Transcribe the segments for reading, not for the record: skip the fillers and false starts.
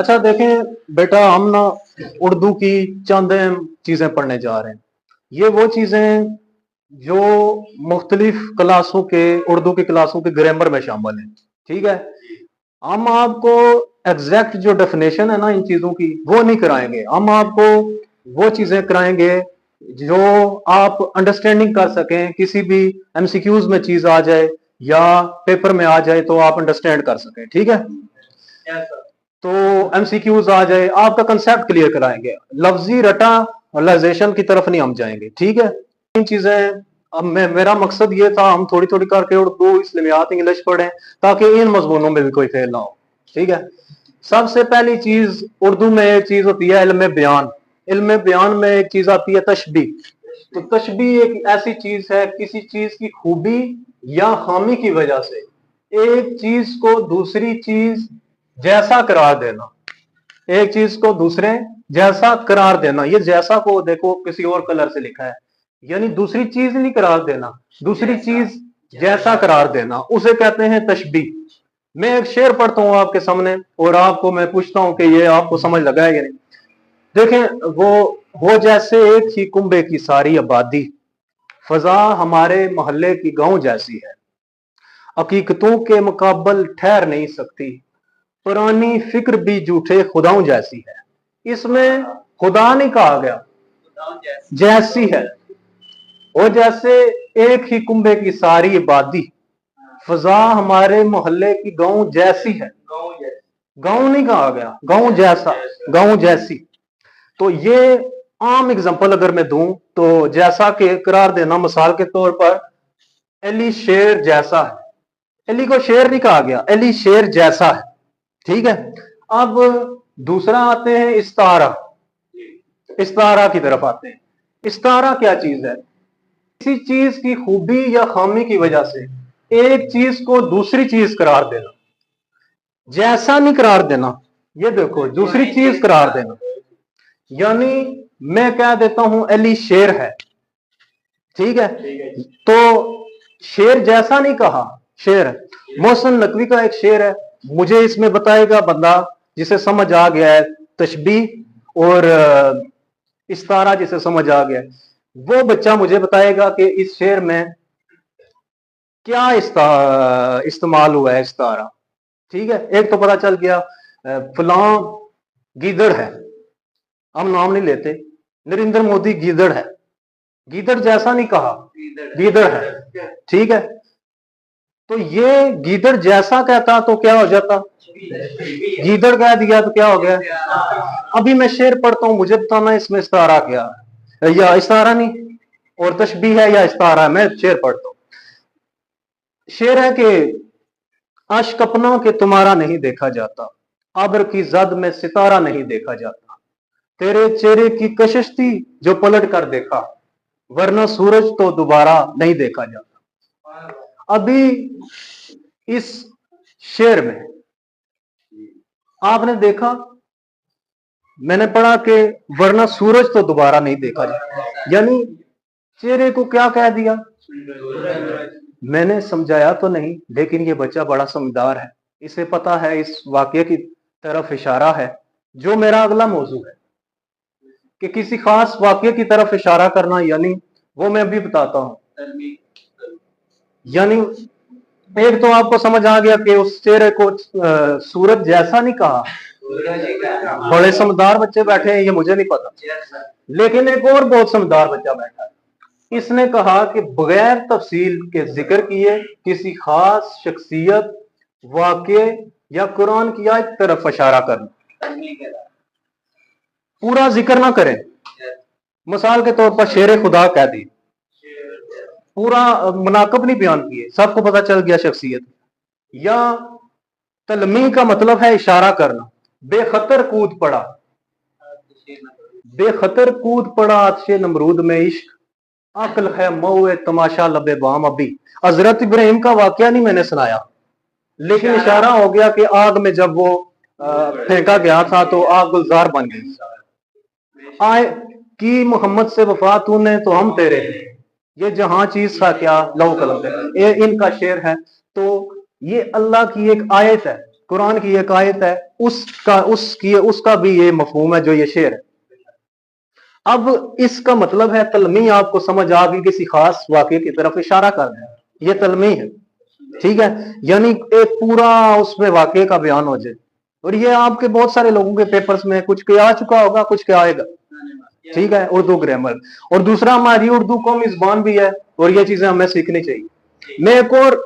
अच्छा देखें बेटा, हम ना उर्दू की चंद अहम चीजें पढ़ने जा रहे हैं। ये वो चीजें जो मुख्तलिफ क्लासों के उर्दू की क्लासों के ग्रामर में शामिल है। ठीक है, हम आपको एग्जैक्ट जो डेफिनेशन है ना इन चीजों की वो नहीं कराएंगे, हम आपको वो चीजें कराएंगे जो आप अंडरस्टैंडिंग कर सकें। किसी भी एमसीक्यूज में चीज आ जाए या पेपर में आ जाए तो आप अंडरस्टैंड कर सकें। ठीक है, तो एमसीक्यूज आ जाए, आपका कंसेप्ट क्लियर कराएंगे, लफ्जी रटालाइजेशन की तरफ नहीं हम जाएंगे। ठीक है, इन चीजें अब मेरा मकसद ये था हम थोड़ी थोड़ी करके उर्दू इस्लामियात इंग्लिश पढ़ें ताकि इन मजमूनों में भी कोई फेल ना हो। ठीक है, सबसे पहली चीज उर्दू में एक चीज होती है इल्म बयान। इल्म बयान में एक चीज आती है तशबीह। तो तशबीह एक ऐसी चीज है, किसी चीज की खूबी या खामी की वजह से एक चीज को दूसरी चीज जैसा करार देना, एक चीज को दूसरे जैसा करार देना। ये जैसा को देखो किसी और कलर से लिखा है, यानी दूसरी चीज नहीं करार देना, दूसरी चीज जैसा करार देना, उसे कहते हैं तशबीह। मैं एक शेर पढ़ता हूं आपके सामने और आपको मैं पूछता हूं कि ये आपको समझ लगा है या नहीं। देखें, वो जैसे एक ही कुंबे की सारी आबादी, फजा हमारे मोहल्ले की गांव जैसी है, हकीकतों के मुकाबल ठहर नहीं सकती, पुरानी फिक्र भी झूठे खुदाओं जैसी है। इसमें खुदा नहीं कहा गया, जैसी है। वो जैसे एक ही कुंबे की सारी आबादी, फजा हमारे मोहल्ले की गांव जैसी है। गांव नहीं कहा गया, गांव जैसा, गांव जैसी। तो ये आम एग्जांपल अगर मैं दूं तो जैसा के करार देना, मिसाल के तौर पर एली शेर जैसा है। एली को शेर नहीं कहा गया, एली शेर जैसा है। ठीक है, अब दूसरा आते हैं इस्तारा। इस्तारा की तरफ आते हैं। इस्तारा क्या चीज है? किसी चीज की खूबी या खामी की वजह से एक चीज को दूसरी चीज करार देना, जैसा नहीं करार देना। ये देखो, दूसरी चीज करार देना, यानी मैं कह देता हूं एली शेर है। ठीक है, तो शेर जैसा नहीं कहा, शेर है। मोहसिन नकवी का एक शेर है, मुझे इसमें बताएगा बंदा जिसे समझ आ गया है तशबीह और इस्तारा जिसे समझ आ गया है, वो बच्चा मुझे बताएगा कि इस शेर में क्या इस्तेमाल हुआ है इस्तारा। ठीक है, एक तो पता चल गया फलां गीदड़ है, हम नाम नहीं लेते, नरेंद्र मोदी गीदड़ है। गीदड़ जैसा नहीं कहा, गीदड़ है। ठीक है, तो ये गीदड़ जैसा कहता तो क्या हो जाता, गीदड़ कह दिया तो क्या हो गया। अभी मैं शेर पढ़ता हूं, मुझे बताना इसमें इस्तारा क्या है, या इस्तारा नहीं और तशबीह है या इस्तारा है। मैं शेर पढ़ता हूं। शेर है कि अश्क अपना के तुम्हारा नहीं देखा जाता, अब्र की जद में सितारा नहीं देखा जाता, तेरे चेहरे की कशिश थी जो पलट कर देखा, वरना सूरज तो दोबारा नहीं देखा जाता। अभी इस शेर में आपने देखा, मैंने पढ़ा कि वरना सूरज तो दोबारा नहीं देखा जाता, यानी चेहरे को क्या कह दिया। मैंने समझाया तो नहीं, लेकिन ये बच्चा बड़ा समझदार है, इसे पता है इस वाक्य की तरफ इशारा है जो मेरा अगला मौजू है कि किसी खास वाक्य की तरफ इशारा करना, यानी वो मैं अभी बताता हूं। यानी एक तो आपको समझ आ गया कि उस चेहरे को सूरज जैसा नहीं कहा। बड़े समझदार बच्चे बैठे हैं, ये मुझे नहीं पता, लेकिन एक और बहुत समझदार बच्चा बैठा है, इसने कहा कि बगैर तफसील के जिक्र किए किसी खास शख्सियत, वाक्य या कुरान की आयत तरफ इशारा करना, पूरा जिक्र ना करें। मिसाल के तौर पर शेर खुदा कह दी, पूरा मुनाकब नहीं बयान किए, सबको पता चल गया शख्सियत। या तलमी का मतलब है इशारा करना, बेखतर कूद पड़ा, बेखतर कूद पड़ा आतिशे नमरूद में इश्क, अक्ल है मऊए तमाशा लबे बाम। अभी हजरत इब्राहिम का वाकया नहीं मैंने सुनाया, लेकिन इशारा हो गया कि आग में जब वो फेंका गया था तो आग गुलजार बन गई। आए कि मोहम्मद से वफा तूने तो हम तेरे हैं, ये जहां चीज था क्या लौ कलम है। ये इनका शेर है। तो ये अल्लाह की एक आयत है, कुरान की एक आयत है, उसका भी ये मफहूम है जो ये शेर है। अब इसका मतलब है तलमी, आपको समझ आ गई, किसी खास वाक़े की तरफ इशारा कर रहा है, ये तलमी है, ठीक है, यानी एक पूरा उसमें वाक़े का बयान हो जाए। और ये आपके बहुत सारे लोगों के पेपर्स में कुछ के आ चुका होगा, कुछ के आएगा, ठीक है, उर्दू ग्रामर। और दूसरा, हमारी उर्दू कौमी ज़बान भी है और ये चीजें हमें सीखनी चाहिए। मैं एक और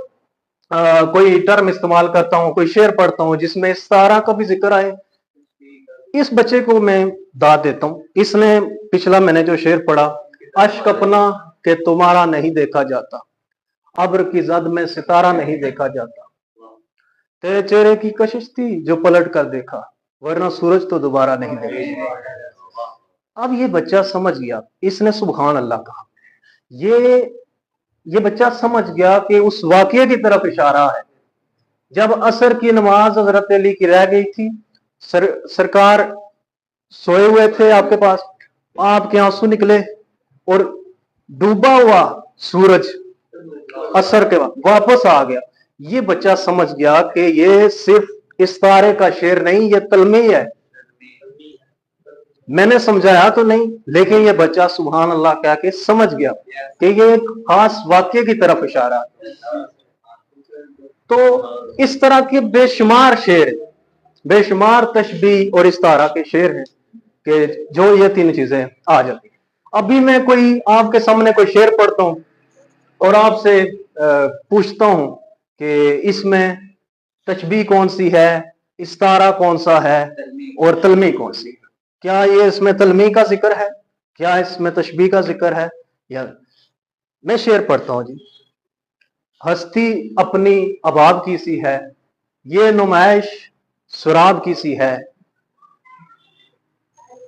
कोई टर्म इस्तेमाल करता हूँ, कोई शेर पढ़ता हूँ जिसमें इस्तारा का भी जिक्र आए। इस बच्चे को मैं दाद देता हूँ, इसने पिछला मैंने जो शेर पढ़ा, अश्क अपना के तुम्हारा नहीं देखा जाता, अब्र की जद में सितारा नहीं देखा जाता, तेरे चेहरे की कशिश थी जो पलट कर देखा, वरना सूरज तो दोबारा नहीं देखा। अब ये बच्चा समझ गया, इसने सुबहान अल्लाह कहा, ये बच्चा समझ गया कि उस वाकये की तरफ इशारा है जब असर की नमाज हजरत अली की रह गई थी, सरकार सोए हुए थे आपके पास, आपके आंसू निकले और डूबा हुआ सूरज असर के बाद वापस आ गया। ये बच्चा समझ गया कि ये सिर्फ इस्तारे का शेर नहीं, ये तलमी है। मैंने समझाया तो नहीं, लेकिन ये बच्चा सुभान अल्लाह कह के समझ गया कि ये एक खास वाक्य की तरफ इशारा है। तो इस तरह के बेशुमार शेर, बेशुमार तशबीह और इस्तारा के शेर हैं कि जो ये तीन चीजें आ जाती। अभी मैं कोई आपके सामने कोई शेर पढ़ता हूं और आपसे पूछता हूं कि इसमें तशबीह कौन सी है, इस्तारा कौन सा है और तलमी कौन सी है। क्या ये इसमें तलमी का जिक्र है, क्या इसमें तशबीह का जिक्र है? या मैं शेर पढ़ता हूं जी। हस्ती अपनी अबाब की सी है, ये नुमाइश सुराब की सी है,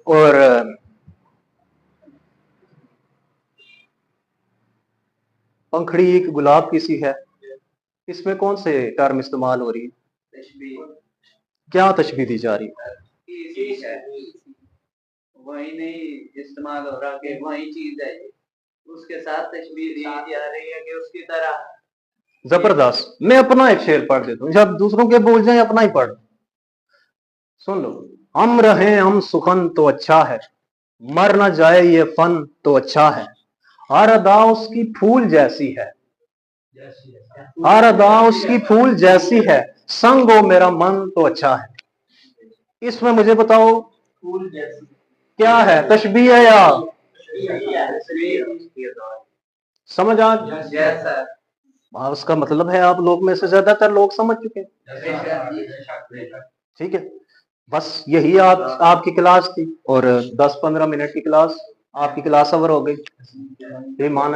और पंखड़ी एक गुलाब की सी है। इसमें कौन से टर्म इस्तेमाल हो रही है, क्या तशबीह दी जा रही है? वही नहीं इस्तेमाल हो रहा कि वही चीज है, उसके साथ तशबीह दी जा रही है कि उसकी तरह। जबरदस्त। मैं अपना एक शेर पढ़ देता हूँ, जब दूसरों के बोल जाए अपना ही पढ़ सुन लो। हम रहे हम सुखन तो अच्छा है, मर न जाए ये फन तो अच्छा है, हर अदा उसकी फूल जैसी है, हर अदा उसकी फूल जैसी है, संग हो मेरा मन तो अच्छा है। इसमें मुझे बताओ फूल जैसी क्या है, तशबीह है या समझ आ? उसका मतलब है आप लोग में से ज्यादातर लोग समझ चुके हैं, ठीक है। बस यही आपकी क्लास थी और 10-15 मिनट की क्लास आपकी क्लास ओवर हो गई। ये मान